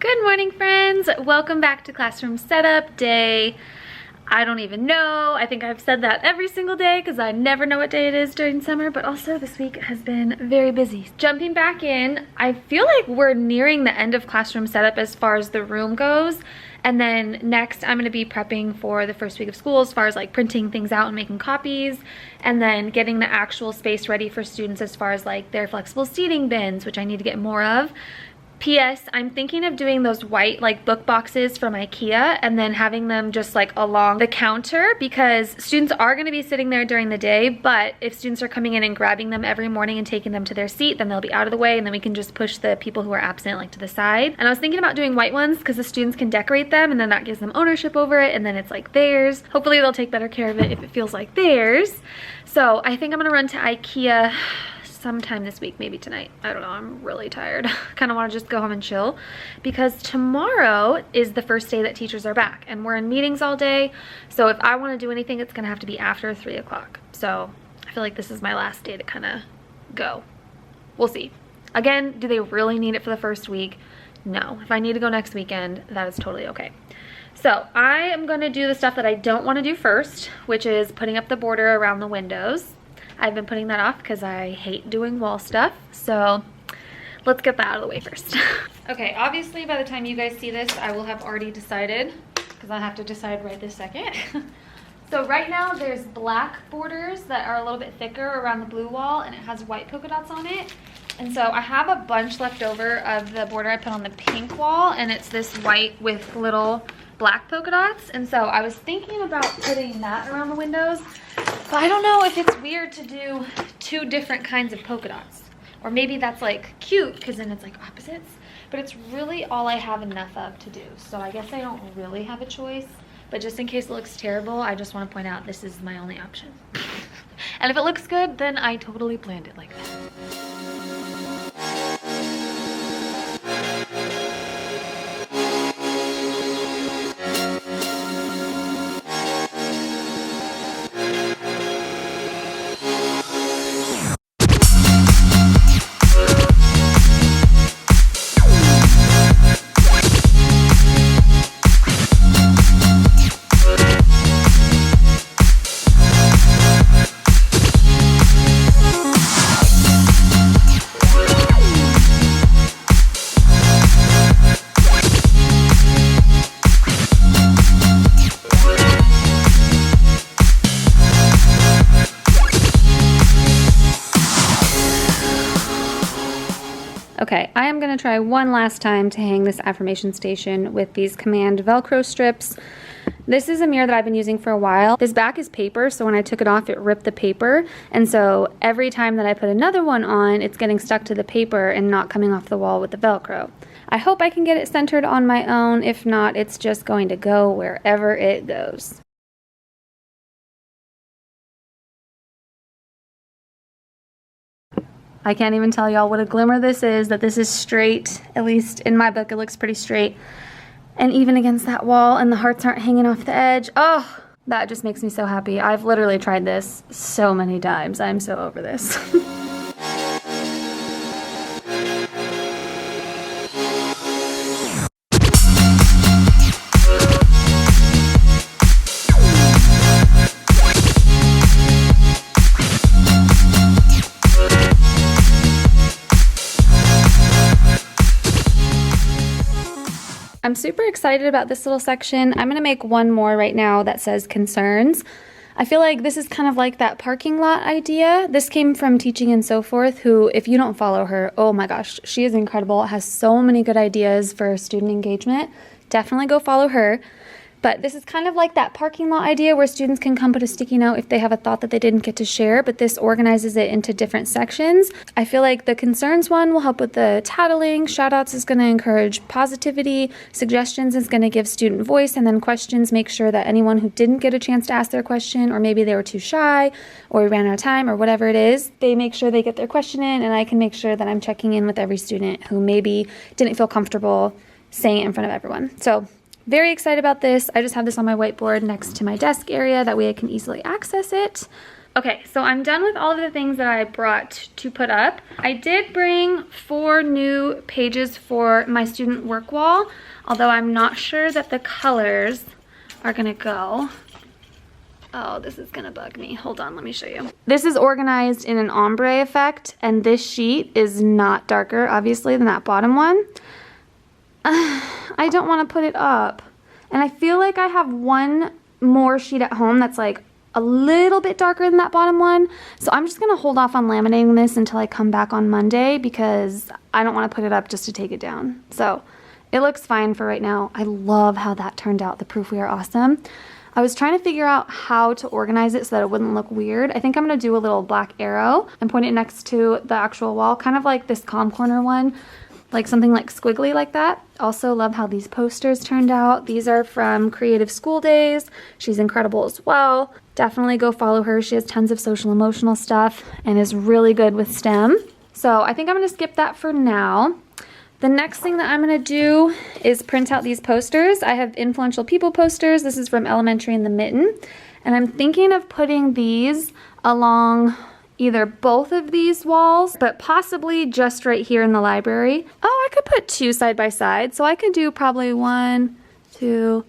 Good morning, friends. Welcome back to Classroom Setup Day. I don't even know. I think I've said that every single day because I never know what day it is during summer, but also this week has been very busy. Jumping back in, I feel like we're nearing the end of Classroom Setup as far as the room goes. And then next I'm going to be prepping for the first week of school as far as like printing things out and making copies, and then getting the actual space ready for students as far as like their flexible seating bins, which I need to get more of. P.S. I'm thinking of doing those white like book boxes from IKEA and then having them just like along the counter, because students are going to be sitting there during the day, but if students are coming in and grabbing them every morning and taking them to their seat, then they'll be out of the way and then we can just push the people who are absent like to the side. And I was thinking about doing white ones because the students can decorate them and then that gives them ownership over it and then it's like theirs. Hopefully they'll take better care of it if it feels like theirs. So I think I'm going to run to IKEA sometime this week, maybe tonight. I don't know, I'm really tired. Kind of want to just go home and chill because tomorrow is the first day that teachers are back and we're in meetings all day. So if I want to do anything, it's going to have to be after 3 o'clock. So I feel like this is my last day to kind of go. We'll see. Again, do they really need it for the first week? No. If I need to go next weekend, that is totally okay. So I am going to do the stuff that I don't want to do first, which is putting up the border around the windows. I've been putting that off because I hate doing wall stuff. So let's get that out of the way first. Okay, obviously by the time you guys see this, I will have already decided, because I have to decide right this second. So right now there's black borders that are a little bit thicker around the blue wall and it has white polka dots on it. And so I have a bunch left over of the border I put on the pink wall, and it's this white with little black polka dots. And so I was thinking about putting that around the windows, but I don't know if it's weird to do two different kinds of polka dots. Or maybe that's like cute because then it's like opposites, but it's really all I have enough of to do. So I guess I don't really have a choice, but just in case it looks terrible, I just want to point out this is my only option. And if it looks good, then I totally planned it like that. Okay, I am going to try one last time to hang this affirmation station with these command Velcro strips. This is a mirror that I've been using for a while. This back is paper, so when I took it off, it ripped the paper. And so every time that I put another one on, it's getting stuck to the paper and not coming off the wall with the Velcro. I hope I can get it centered on my own. If not, it's just going to go wherever it goes. I can't even tell y'all what a glimmer this is, that this is straight. At least in my book, it looks pretty straight. And even against that wall, and the hearts aren't hanging off the edge. Oh, that just makes me so happy. I've literally tried this so many times. I'm so over this. I'm super excited about this little section. I'm gonna make one more right now that says concerns. I feel like this is kind of like that parking lot idea. This came from Teaching and So Forth, who, if you don't follow her, oh my gosh, she is incredible, has so many good ideas for student engagement. Definitely go follow her. But this is kind of like that parking lot idea where students can come put a sticky note if they have a thought that they didn't get to share, but this organizes it into different sections. I feel like the concerns one will help with the tattling, shoutouts is going to encourage positivity, suggestions is going to give student voice, and then questions make sure that anyone who didn't get a chance to ask their question, or maybe they were too shy, or ran out of time, or whatever it is, they make sure they get their question in, and I can make sure that I'm checking in with every student who maybe didn't feel comfortable saying it in front of everyone. So very excited about this. I just have this on my whiteboard next to my desk area. That way I can easily access it. Okay, so I'm done with all of the things that I brought to put up. I did bring 4 new pages for my student work wall, although I'm not sure that the colors are gonna go. Oh, this is gonna bug me. Hold on, let me show you. This is organized in an ombre effect, and this sheet is not darker, obviously, than that bottom one. I don't wanna put it up. And I feel like I have one more sheet at home that's like a little bit darker than that bottom one. So I'm just gonna hold off on laminating this until I come back on Monday because I don't wanna put it up just to take it down. So it looks fine for right now. I love how that turned out, the proof we are awesome. I was trying to figure out how to organize it so that it wouldn't look weird. I think I'm gonna do a little black arrow and point it next to the actual wall, kind of like this calm corner one, like something like squiggly like that. Also love how these posters turned out. These are from Creative School Days. She's incredible as well. Definitely go follow her. She has tons of social emotional stuff and is really good with STEM. So I think I'm gonna skip that for now. The next thing that I'm gonna do is print out these posters. I have influential people posters. This is from Elementary in the Mitten. And I'm thinking of putting these along either both of these walls, but possibly just right here in the library. Oh, I could put 2 side by side. So I could do probably 1, 2,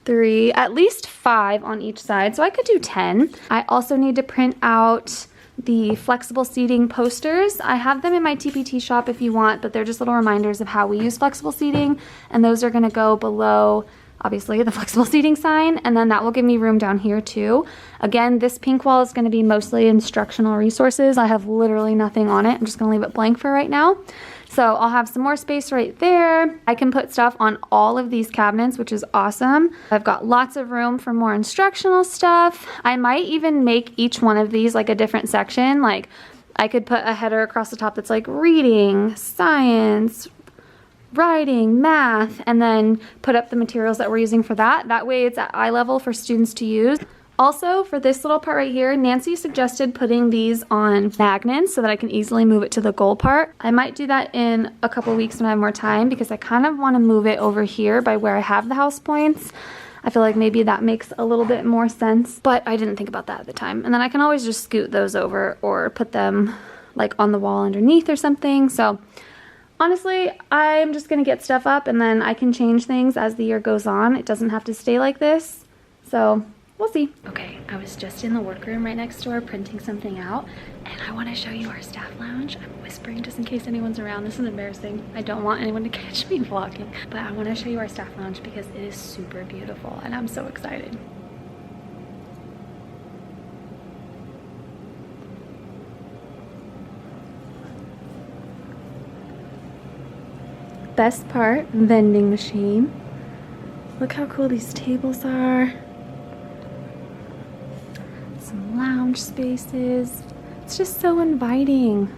3, at least 5 on each side. So I could do 10. I also need to print out the flexible seating posters. I have them in my TPT shop if you want, but they're just little reminders of how we use flexible seating, and those are gonna go below, obviously, the flexible seating sign, and then that will give me room down here too. Again, this pink wall is gonna be mostly instructional resources. I have literally nothing on it. I'm just gonna leave it blank for right now. So I'll have some more space right there. I can put stuff on all of these cabinets, which is awesome. I've got lots of room for more instructional stuff. I might even make each one of these like a different section. Like I could put a header across the top that's like reading, science, writing, math, and then put up the materials that we're using for that. That way it's at eye level for students to use. Also, for this little part right here, Nancy suggested putting these on magnets so that I can easily move it to the goal part. I might do that in a couple weeks when I have more time because I kind of want to move it over here by where I have the house points. I feel like maybe that makes a little bit more sense, but I didn't think about that at the time. And then I can always just scoot those over or put them like on the wall underneath or something. So honestly, I'm just gonna get stuff up and then I can change things as the year goes on. It doesn't have to stay like this. So we'll see. Okay, I was just in the workroom right next door printing something out, and I want to show you our staff lounge. I'm whispering just in case anyone's around. This is embarrassing. I don't want anyone to catch me vlogging, but I want to show you our staff lounge because it is super beautiful, and I'm so excited. Best part, vending machine. Look how cool these tables are. Some lounge spaces. It's just so inviting.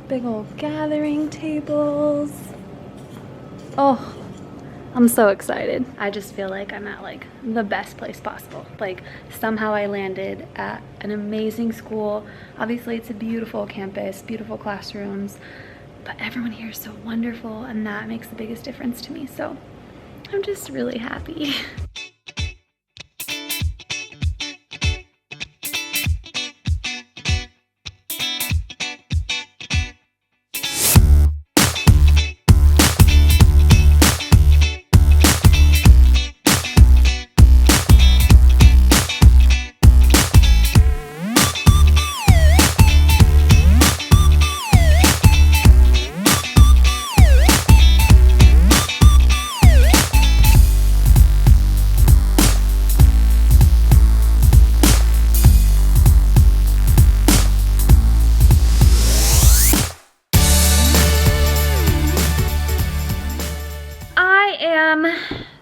Big old gathering tables. Oh, I'm so excited. I just feel like I'm at like the best place possible. Like somehow I landed at an amazing school. Obviously it's a beautiful campus, beautiful classrooms, but everyone here is so wonderful and that makes the biggest difference to me. So I'm just really happy.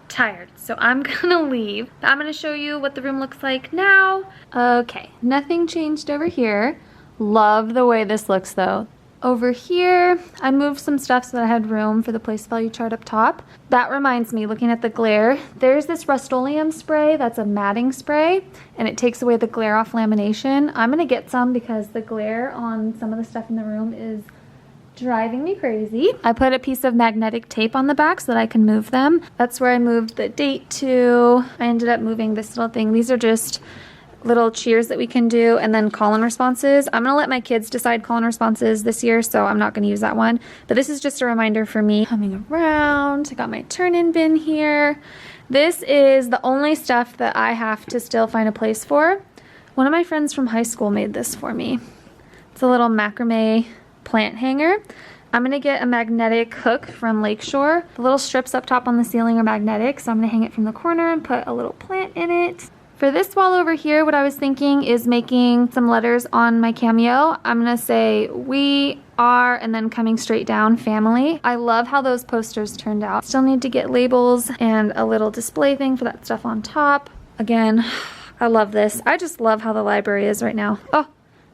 Tired, so I'm gonna leave. I'm gonna show you what the room looks like now. Okay, nothing changed over here. Love the way this looks though. Over here, I moved some stuff so that I had room for the place value chart up top. That reminds me, looking at the glare, there's this Rust-Oleum spray that's a matting spray, and it takes away the glare off lamination. I'm gonna get some because the glare on some of the stuff in the room is driving me crazy. I put a piece of magnetic tape on the back so that I can move them. That's where I moved the date to. I ended up moving this little thing. These are just little cheers that we can do, and then call-in responses. I'm gonna let my kids decide call-in responses this year, so I'm not gonna use that one. But this is just a reminder for me. Coming around, I got my turn-in bin here. This is the only stuff that I have to still find a place for. One of my friends from high school made this for me. It's a little macrame plant hanger. I'm gonna get a magnetic hook from Lakeshore. The little strips up top on the ceiling are magnetic, so I'm gonna hang it from the corner and put a little plant in it. For this wall over here, what I was thinking is making some letters on my cameo. I'm gonna say we are, and then coming straight down, family. I love how those posters turned out. Still need to get labels and a little display thing for that stuff on top. Again, I love this. I just love how the library is right now. Oh,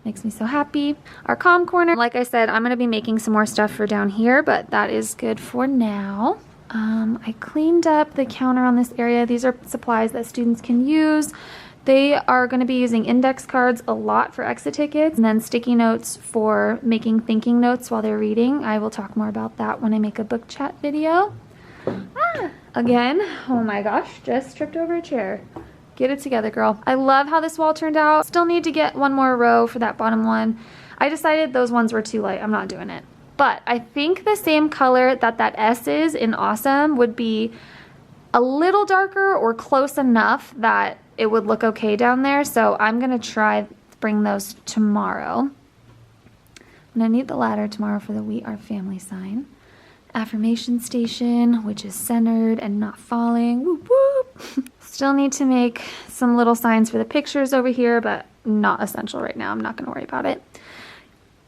makes me so happy. Our comm corner, like I said, I'm gonna be making some more stuff for down here, but that is good for now. I cleaned up the counter on this area. These are supplies that students can use. They are going to be using index cards a lot for exit tickets, and then sticky notes for making thinking notes while they're reading. I will talk more about that when I make a book chat video. Again, oh my gosh, just tripped over a chair. Get it together, girl. I love how this wall turned out. Still need to get one more row for that bottom one. I decided those ones were too light. I'm not doing it. But I think the same color that that S is in Awesome would be a little darker or close enough that it would look okay down there. So I'm gonna try bring those tomorrow. I'm gonna need the ladder tomorrow for the We Are Family sign. Affirmation station, which is centered and not falling. Whoop, whoop. Still need to make some little signs for the pictures over here, but not essential right now. I'm not gonna worry about it.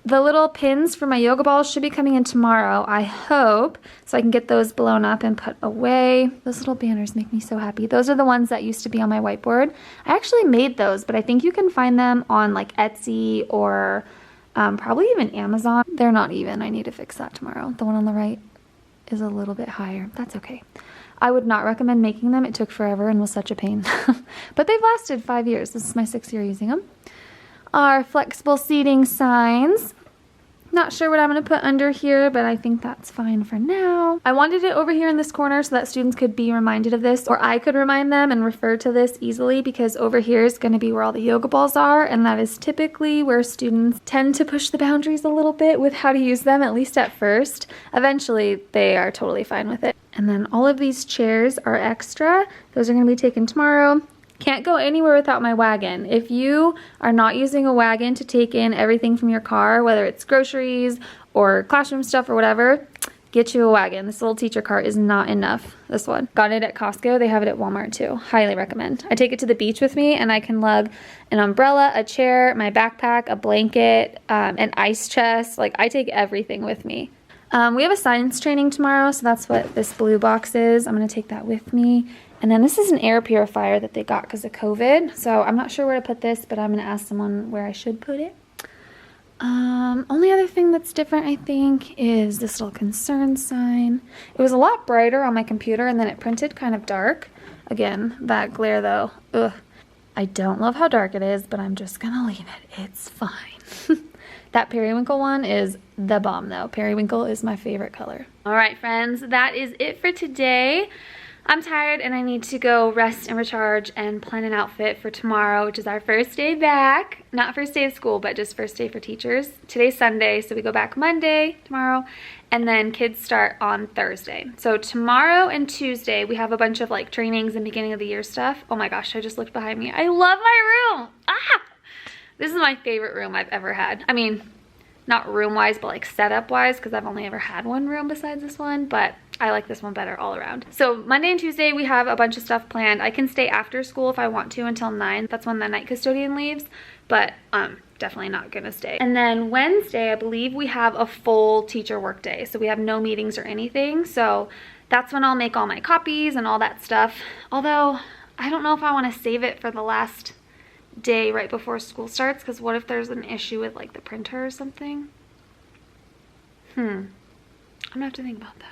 The little pins for my yoga balls should be coming in tomorrow, I hope, so I can get those blown up and put away. Those little banners make me so happy. Those are the ones that used to be on my whiteboard. I actually made those, but I think you can find them on like Etsy or probably even Amazon. They're not even. I need to fix that tomorrow. The one on the right is a little bit higher. That's okay. I would not recommend making them. It took forever and was such a pain. But they've lasted 5 years. This is my 6th year using them. Our flexible seating signs. Not sure what I'm going to put under here, but I think that's fine for now. I wanted it over here in this corner so that students could be reminded of this, or I could remind them and refer to this easily, because over here is going to be where all the yoga balls are, and that is typically where students tend to push the boundaries a little bit with how to use them, at least at first. Eventually, they are totally fine with it. And then all of these chairs are extra. Those are going to be taken tomorrow. Can't go anywhere without my wagon. If you are not using a wagon to take in everything from your car, whether it's groceries or classroom stuff or whatever, get you a wagon. This little teacher cart is not enough. This one. Got it at Costco. They have it at Walmart too. Highly recommend. I take it to the beach with me and I can lug an umbrella, a chair, my backpack, a blanket, an ice chest. Like, I take everything with me. We have a science training tomorrow, so that's what this blue box is. I'm going to take that with me. And then this is an air purifier that they got because of COVID. So I'm not sure where to put this, but I'm going to ask someone where I should put it. Only other thing that's different, I think, is this little concern sign. It was a lot brighter on my computer, and then it printed kind of dark. Again, that glare though, ugh. I don't love how dark it is, but I'm just going to leave it. It's fine. That periwinkle one is the bomb though. Periwinkle is my favorite color. All right, friends, that is it for today. I'm tired and I need to go rest and recharge and plan an outfit for tomorrow, which is our first day back. Not first day of school, but just first day for teachers. Today's Sunday, so we go back Monday, tomorrow, and then kids start on Thursday. So tomorrow and Tuesday, we have a bunch of like trainings and beginning of the year stuff. Oh my gosh, I just looked behind me. I love my room. Ah! This is my favorite room I've ever had. I mean, not room-wise, but like setup-wise, because I've only ever had one room besides this one, but I like this one better all around. So Monday and Tuesday, we have a bunch of stuff planned. I can stay after school if I want to until 9. That's when the night custodian leaves, but definitely not gonna stay. And then Wednesday, I believe we have a full teacher work day. So we have no meetings or anything. So that's when I'll make all my copies and all that stuff. Although, I don't know if I wanna save it for the last day right before school starts, because what if there's an issue with like the printer or something? I'm gonna have to think about that.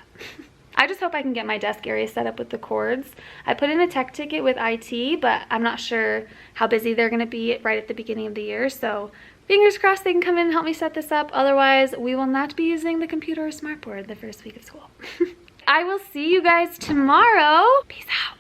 I just hope I can get my desk area set up with the cords. I put in a tech ticket with IT, but I'm not sure how busy they're gonna be right at the beginning of the year, so fingers crossed they can come in and help me set this up. Otherwise, we will not be using the computer or smartboard the first week of school. I will see you guys tomorrow. Peace out.